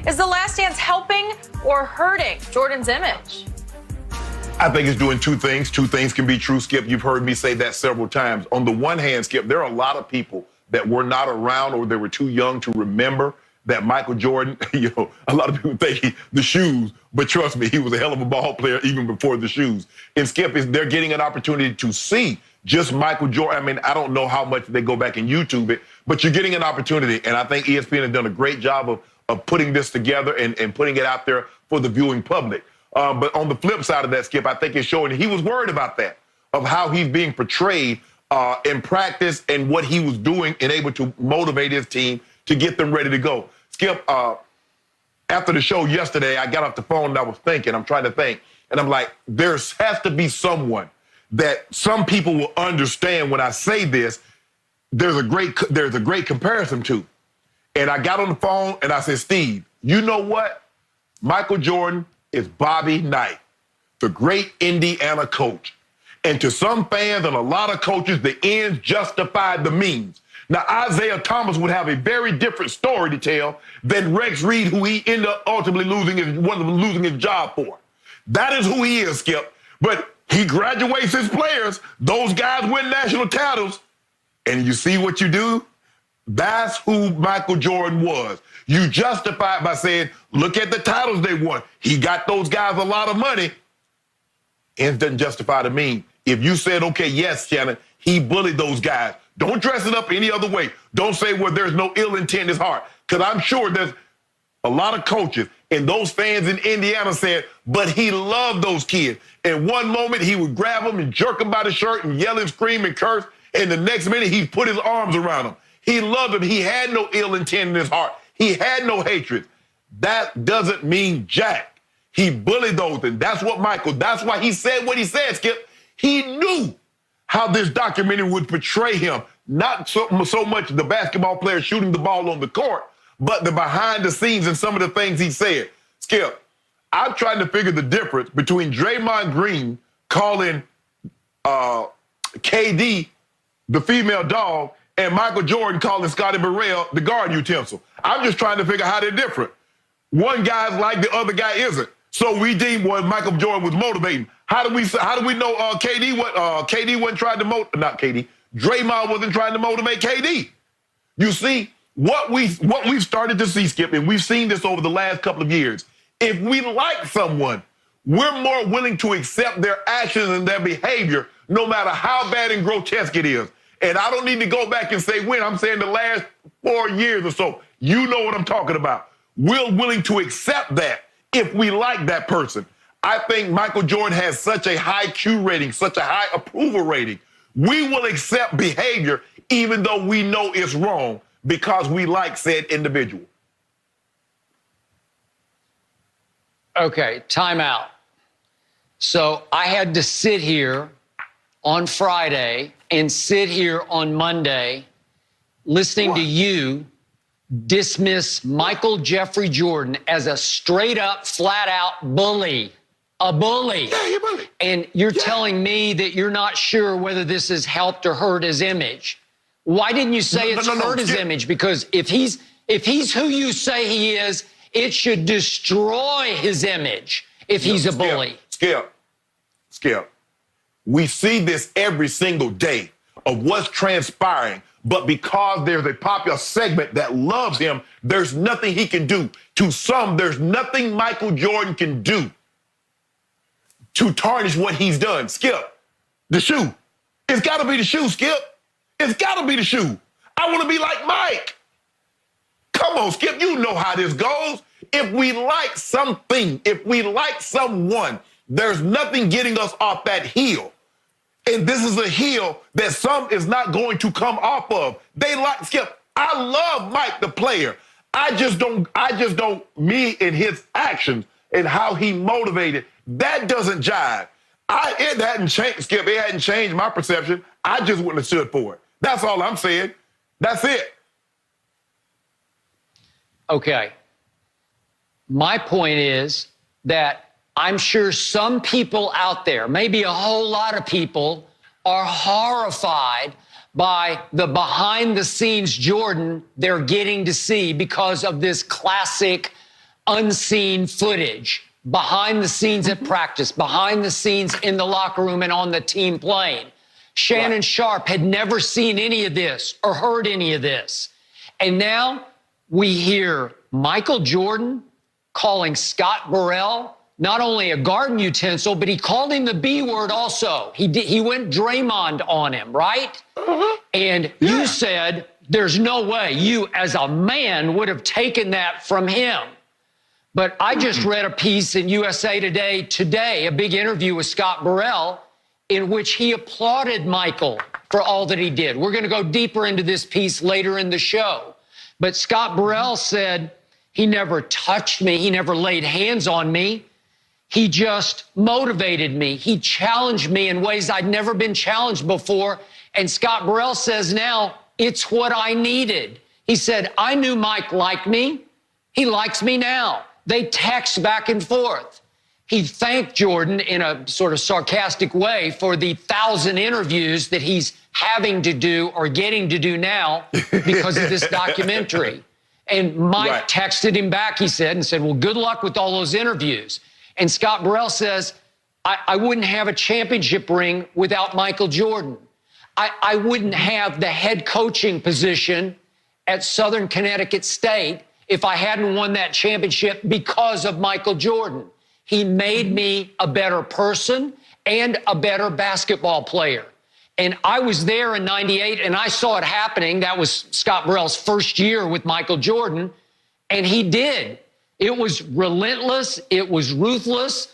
Is The Last Dance helping or hurting Jordan's image? I think it's doing two things. Two things can be true, Skip. You've heard me say that several times. On the one hand, Skip, there are a lot of people that were not around or they were too young to remember that Michael Jordan, a lot of people think the shoes, but trust me, he was a hell of a ball player even before the shoes. And Skip, they're getting an opportunity to see just Michael Jordan. I mean, I don't know how much they go back and YouTube it, but you're getting an opportunity. And I think ESPN has done a great job of putting this together and putting it out there for the viewing public. But on the flip side of that, Skip, I think it's showing he was worried about that, of how he's being portrayed in practice and what he was doing and able to motivate his team to get them ready to go. Skip, after the show yesterday, I got off the phone and I was thinking, I'm trying to think, and I'm like, there has to be someone that some people will understand when I say this, there's a great comparison to. And I got on the phone and I said, Steve, you know what? Michael Jordan is Bobby Knight, the great Indiana coach. And to some fans and a lot of coaches, the ends justify the means. Now, Isaiah Thomas would have a very different story to tell than Rex Reed, who he ended up ultimately losing his job for. That is who he is, Skip. But he graduates his players. Those guys win national titles. And you see what you do? That's who Michael Jordan was. You justify it by saying, look at the titles they won. He got those guys a lot of money. Ends doesn't justify the mean. If you said, okay, yes, Shannon, he bullied those guys. Don't dress it up any other way. Don't say, well, there's no ill intent in his heart. Because I'm sure there's a lot of coaches and those fans in Indiana said, but he loved those kids. In one moment, he would grab them and jerk them by the shirt and yell and scream and curse. And the next minute, he put his arms around them. He loved them. He had no ill intent in his heart. He had no hatred. That doesn't mean jack. He bullied those. And that's why he said what he said, Skip. He knew how this documentary would portray him. Not so much the basketball player shooting the ball on the court, but the behind the scenes and some of the things he said. Skip, I'm trying to figure the difference between Draymond Green calling KD the female dog and Michael Jordan calling Scotty Burrell the guard utensil. I'm just trying to figure how they're different. One guy's like the other guy isn't. So we deem what Michael Jordan was motivating. How do we know KD wasn't trying to Draymond wasn't trying to motivate KD? You see, what we've started to see, Skip, and we've seen this over the last couple of years. If we like someone, we're more willing to accept their actions and their behavior, no matter how bad and grotesque it is. And I don't need to go back and say when. I'm saying the last 4 years or so. You know what I'm talking about. We're willing to accept that if we like that person. I think Michael Jordan has such a high Q rating, such a high approval rating. We will accept behavior even though we know it's wrong because we like said individual. Okay, time out. So I had to sit here on Friday and sit here on Monday listening to you dismiss Michael Jeffrey Jordan as a straight up, flat out bully. A bully. Yeah, you're a bully. And you're telling me that you're not sure whether this has helped or hurt his image. Why didn't you say it's hurt his image? Because if he's who you say he is, it should destroy his image if he's a bully. Skip. We see this every single day of what's transpiring, but because there's a popular segment that loves him, there's nothing he can do. To some, there's nothing Michael Jordan can do to tarnish what he's done. Skip, the shoe. It's got to be the shoe, Skip. It's got to be the shoe. I want to be like Mike. Come on, Skip, you know how this goes. If we like something, if we like someone, there's nothing getting us off that hill. And this is a hill that some is not going to come off of. They like Skip. I love Mike, the player. I just don't, me and his actions and how he motivated, that doesn't jive. It hadn't changed, Skip. It hadn't changed my perception. I just wouldn't have stood for it. That's all I'm saying. That's it. Okay. My point is that I'm sure some people out there, maybe a whole lot of people, are horrified by the behind-the-scenes Jordan they're getting to see because of this classic unseen footage, behind the scenes at practice, behind the scenes in the locker room and on the team plane. Shannon Sharpe had never seen any of this or heard any of this. And now we hear Michael Jordan calling Scott Burrell not only a garden utensil, but he called him the B word also. He went Draymond on him, right? And you said there's no way you as a man would have taken that from him. But I just read a piece in USA Today, a big interview with Scott Burrell, in which he applauded Michael for all that he did. We're going to go deeper into this piece later in the show. But Scott Burrell said, he never touched me. He never laid hands on me. He just motivated me. He challenged me in ways I'd never been challenged before. And Scott Burrell says now, it's what I needed. He said, I knew Mike liked me. He likes me now. They text back and forth. He thanked Jordan in a sort of sarcastic way for the 1,000 interviews that he's having to do or getting to do now because of this documentary. And Mike texted him back, he said, and said, well, good luck with all those interviews. And Scott Burrell says, I wouldn't have a championship ring without Michael Jordan. I wouldn't have the head coaching position at Southern Connecticut State if I hadn't won that championship because of Michael Jordan. He made me a better person and a better basketball player. And I was there in '98, and I saw it happening. That was Scott Burrell's first year with Michael Jordan, and he did. It was relentless. It was ruthless.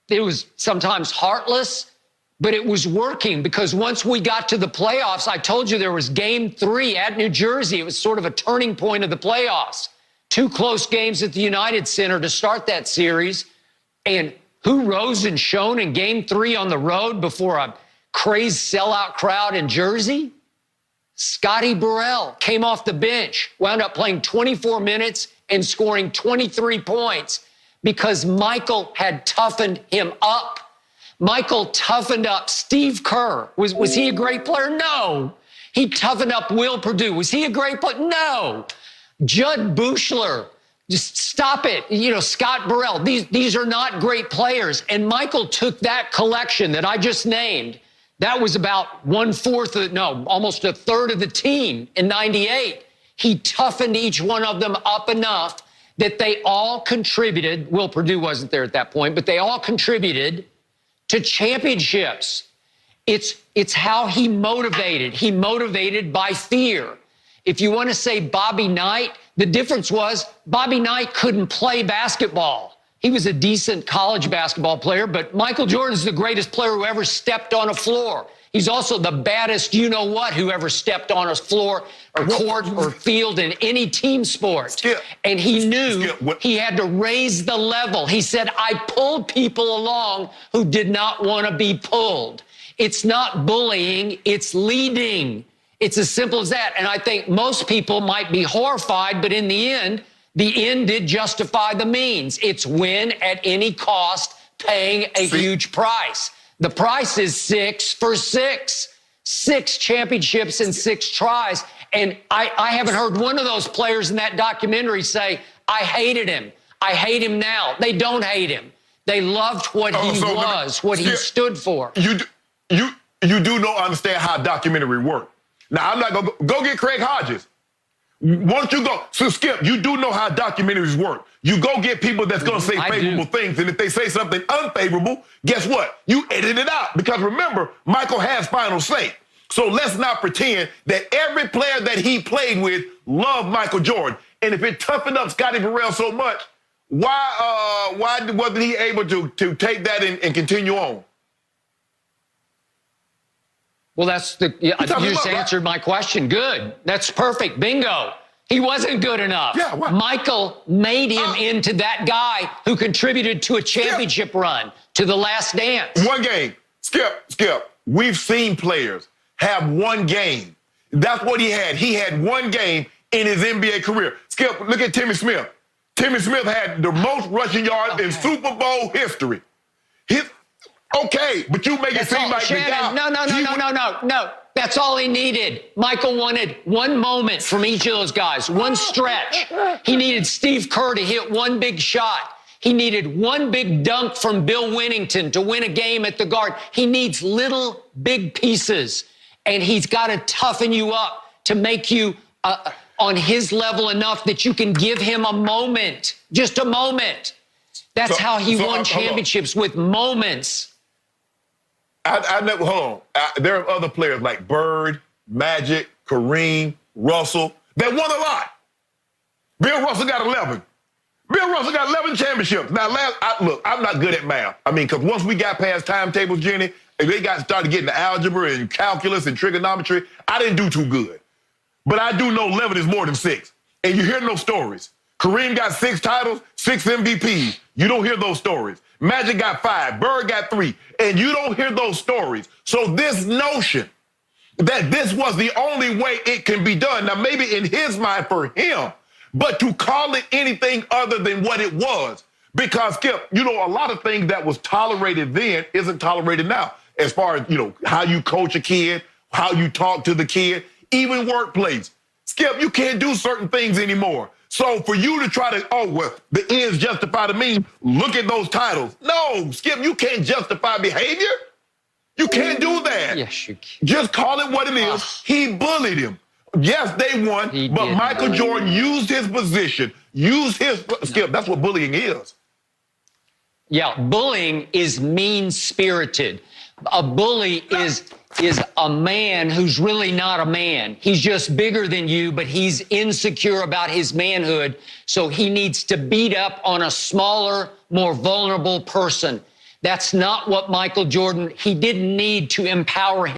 It was sometimes heartless, but it was working because once we got to the playoffs, I told you there was game 3 at New Jersey. It was sort of a turning point of the playoffs. 2 close games at the United Center to start that series. And who rose and shone in game 3 on the road before a crazed sellout crowd in Jersey? Scotty Burrell came off the bench, wound up playing 24 minutes and scoring 23 points because Michael had toughened him up. Michael toughened up Steve Kerr. Was he a great player? No. He toughened up Will Perdue. Was he a great player? No. Judd Buechler. Just stop it. You know, Scott Burrell. These are not great players. And Michael took that collection that I just named. That was about 1/4 almost 1/3 of the team in '98. He toughened each one of them up enough that they all contributed. Will Perdue wasn't there at that point, but they all contributed to championships. It's how he motivated. He motivated by fear. If you want to say Bobby Knight, the difference was Bobby Knight couldn't play basketball. He was a decent college basketball player, but Michael Jordan's the greatest player who ever stepped on a floor. He's also the baddest you-know-what who ever stepped on a floor or court or field in any team sport. And he knew he had to raise the level. He said, I pulled people along who did not want to be pulled. It's not bullying, it's leading. It's as simple as that. And I think most people might be horrified, but in the end did justify the means. It's win at any cost, paying a huge price. The price is 6 for 6. 6 championships in 6 tries. And I haven't heard one of those players in that documentary say, I hated him. I hate him now. They don't hate him. They loved what he was, what he stood for. You do not understand how documentary work. Now, I'm not going to go get Craig Hodges. Once you go, so Skip, you do know how documentaries work. You go get people that's going to say favorable things, and if they say something unfavorable, guess what? You edit it out. Because remember, Michael has final say. So let's not pretend that every player that he played with loved Michael Jordan. And if it toughened up Scotty Burrell so much, why wasn't he able to take that and continue on? Well, you just answered my question. Good. That's perfect. Bingo. He wasn't good enough. Yeah, what? Michael made him into that guy who contributed to a championship run, to the last dance. One game. Skip. We've seen players have one game. That's what he had. He had one game in his NBA career. Skip, look at Timmy Smith. Timmy Smith had the most rushing yards in Super Bowl history. Okay, but you make it seem like Shannon, the guy... No. That's all he needed. Michael wanted one moment from each of those guys, one stretch. He needed Steve Kerr to hit one big shot. He needed one big dunk from Bill Winnington to win a game at the Guard. He needs little big pieces, and he's got to toughen you up to make you on his level enough that you can give him a moment, just a moment. That's how he won championships, with moments. I never, hold on. There are other players like Bird, Magic, Kareem, Russell that won a lot. Bill Russell got 11. Bill Russell got 11 championships. Now, look, I'm not good at math. I mean, because once we got past timetables, Jenny, and they started getting to algebra and calculus and trigonometry, I didn't do too good. But I do know 11 is more than 6. And you hear no stories. Kareem got 6 titles, 6 MVPs. You don't hear those stories. Magic got 5, Bird got 3, and you don't hear those stories. So this notion that this was the only way it can be done, now maybe in his mind for him, but to call it anything other than what it was, because Skip, you know, a lot of things that was tolerated then isn't tolerated now, as far as, you know, how you coach a kid, how you talk to the kid, even workplace. Skip, you can't do certain things anymore. So for you to try to, oh, well, the ends justify the means, look at those titles. No, Skip, you can't justify behavior. You can't do that. Yes, you can. Just call it what it is. He bullied him. Yes, they won, but Michael Jordan used his position, Skip, that's what bullying is. Yeah, bullying is mean-spirited. A bully is a man who's really not a man. He's just bigger than you, but he's insecure about his manhood, so he needs to beat up on a smaller, more vulnerable person. That's not what Michael Jordan, he didn't need to empower him.